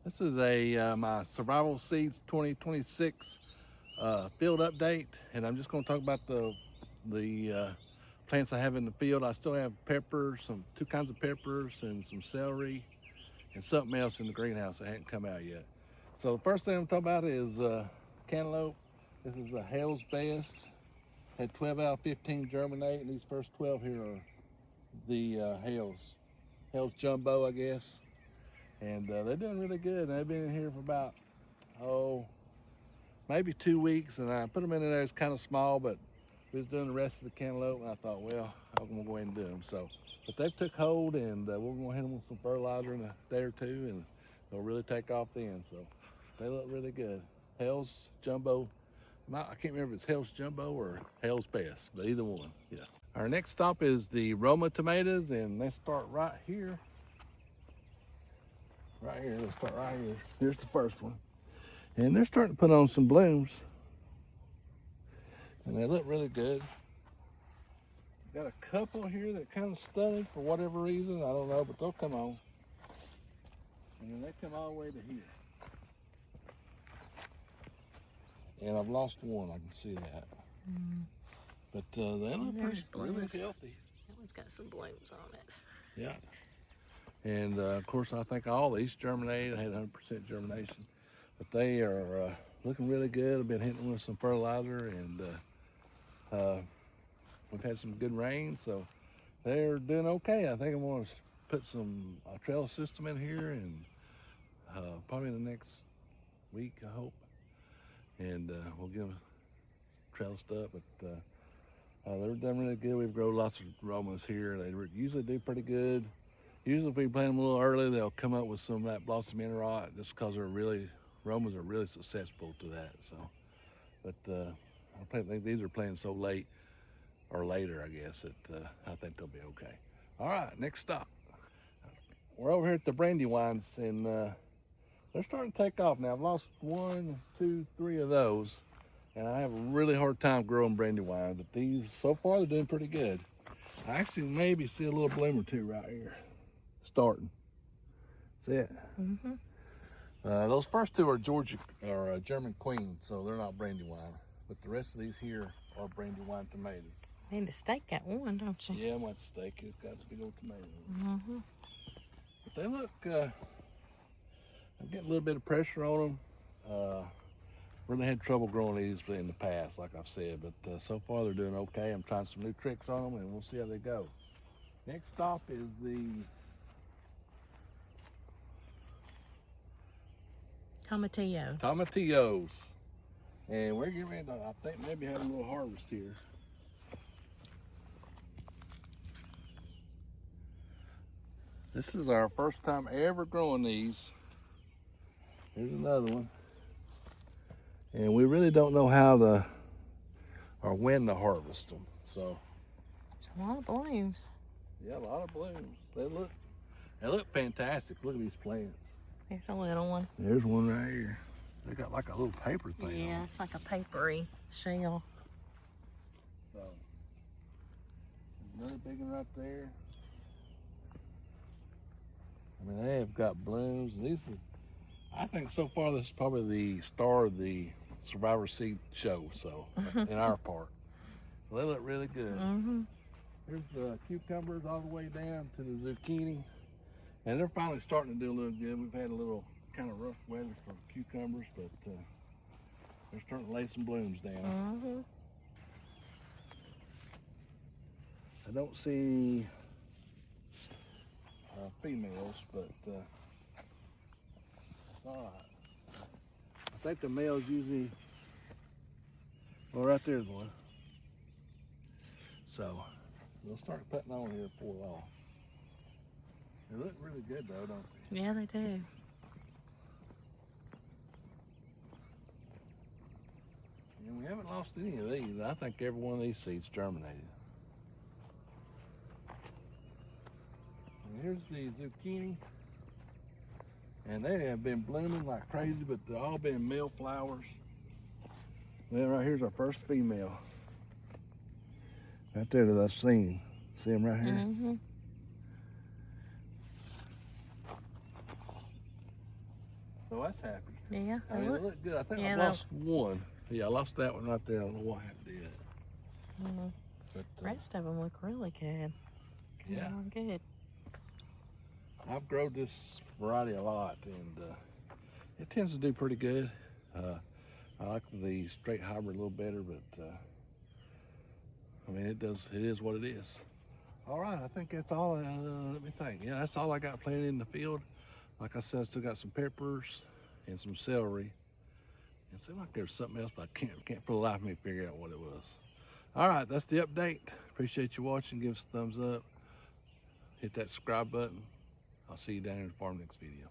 This is a my Survival Seeds 2026 field update, and I'm just going to talk about the plants I have in the field. I still have peppers, two kinds of peppers, and some celery, and something else in the greenhouse that hadn't come out yet. So the first thing I'm talking about is cantaloupe. This is a Hale's Best. Had 12 out of 15 germinate, and these first 12 here are the Hale's Jumbo, I guess. And they're doing really good. They've been in here for about, maybe 2 weeks, and I put them in there. It's kind of small, but we was doing the rest of the cantaloupe, and I thought, well, I'm gonna go ahead and do them. So, but they've took hold, and we're gonna hit them with some fertilizer in a day or two, and they'll really take off then. So they look really good. Hale's Jumbo. I can't remember if it's Hale's Jumbo or Hale's Best, but either one, yeah. Our next stop is the Roma tomatoes, and let's start right here. Right here, let's start right here. Here's the first one. And they're starting to put on some blooms. And they look really good. Got a couple here that kind of stunted for whatever reason, I don't know, but they'll come on. And then they come all the way to here. And I've lost one, I can see that. But they look really healthy. That one's got some blooms on it. Yeah. And of course, I think all these germinated. I had 100% germination, but they are looking really good. I've been hitting them with some fertilizer, and we've had some good rain, so they're doing okay. I think I'm going to put some trellis system in here, and probably in the next week, I hope. And we'll get them trellised up. But they're done really good. We've grown lots of Romas here. They usually do pretty good. Usually if we plant them a little early, they'll come up with some of that blossom end rot just because Romas are really susceptible to that. So, but I think these are planted so late, or later, I guess, that I think they'll be okay. All right, next stop. We're over here at the Brandywines, and they're starting to take off now. I've lost 1, 2, 3 of those, and I have a really hard time growing Brandywine, but these, so far, they're doing pretty good. I actually maybe see a little bloom or two right here. Starting. See it? Those first two are German Queen, so they're not Brandywine. But the rest of these here are Brandywine tomatoes. You need to stake that one, don't you? Yeah, I want to stake it. It's got big old tomatoes. But they look, I'm getting a little bit of pressure on them. Really had trouble growing these in the past, like I've said, but so far they're doing okay. I'm trying some new tricks on them, and we'll see how they go. Next stop is the Tomatillos. And we're getting ready to, I think, maybe have a little harvest here. This is our first time ever growing these. Here's another one. And we really don't know how or when to harvest them. So there's a lot of blooms. Yeah, a lot of blooms. They look fantastic. Look at these plants. There's a little one. There's one right here. They got like a little paper thing. Yeah, it's like a papery shell. So, another big one right there. I mean, they have got blooms. I think so far this is probably the star of the Survivor Seed show. So, in our part, they look really good. Here's the cucumbers all the way down to the zucchini. And they're finally starting to do a little good. We've had a little kind of rough weather for cucumbers, but they're starting to lay some blooms down. I don't see females, but it's all right. I think the males usually, well, right there's one. So they'll start putting on here before long. They look really good though, don't they? Yeah, they do. And we haven't lost any of these. I think every one of these seeds germinated. And here's the zucchini. And they have been blooming like crazy, but they've all been male flowers. Well, right here's our first female. Right there that I've seen. See them right here? So that's happy. Yeah, I they mean, look. it looked good. I think Yeah, I they- lost one. Yeah, I lost that one right there. I don't know what happened to it. Mhm. But The rest of them look really good. yeah, Come on, good. I've grown this variety a lot, and it tends to do pretty good. I like the straight hybrid a little better, but I mean, it is what it is. All right, I think that's all. Let me think. Yeah, that's all I got planted in the field. Like I said, I still got some peppers and some celery. It seemed like there's something else, but I can't for the life of me figure out what it was. All right, that's the update. Appreciate you watching. Give us a thumbs up. Hit that subscribe button. I'll see you down in the farm next video.